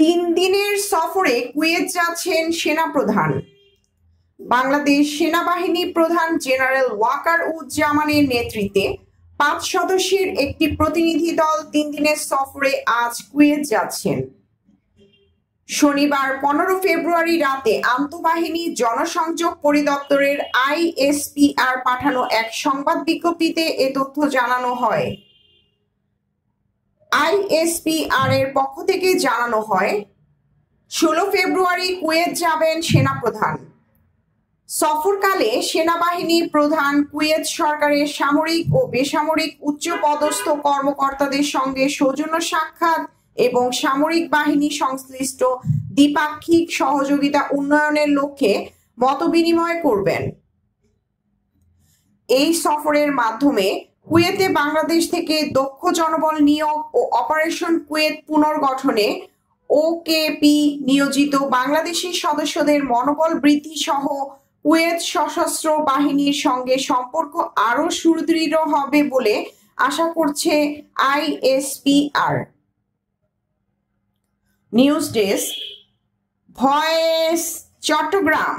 তিন দিনের সফরে কুয়েত যাচ্ছেন সেনাপ্রধান। বাংলাদেশ সেনাবাহিনী প্রধান জেনারেল ওয়াকারুজ্জামানের নেতৃত্বে ৫ সদস্যের একটি প্রতিনিধি দল ৩ দিনের সফরে আজ কুয়েত যাচ্ছেন। শনিবার ১৫ ফেব্রুয়ারি রাতে আন্তঃবাহিনী জনসংযোগ পরিদপ্তরের ISPR পাঠানো এক সংবাদ বিজ্ঞপ্তিতে এ তথ্য জানানো হয়। ISPR এর পক্ষ থেকে জানানো হয়, ১৬ ফেব্রুয়ারি কুয়েত যাবেন সেনাপ্রধান। সফরকালে সেনাবাহিনী প্রধান কুয়েত সরকারের সামরিক ও বেসামরিক উচ্চপদস্থ কর্মকর্তাদের সঙ্গে সৌজন্য সাক্ষাৎ এবং সামরিক বাহিনী সংশ্লিষ্ট দ্বিপাক্ষিক সহযোগিতা উন্নয়নের লক্ষ্যে মতবিনিময় করবেন। এই সফরের মাধ্যমে কুয়েতে বাংলাদেশ থেকে দক্ষ জনবল নিয়োগ ও অপারেশন কুয়েত পুনর্গঠনে OKP নিয়োজিত বাংলাদেশি সদস্যদের মনোবল বৃদ্ধি সহ কুয়েত সশস্ত্র বাহিনীর সঙ্গে সম্পর্ক আরো সুদৃঢ় হবে বলে আশা করছে ISPR। News desk, voice Chittagong.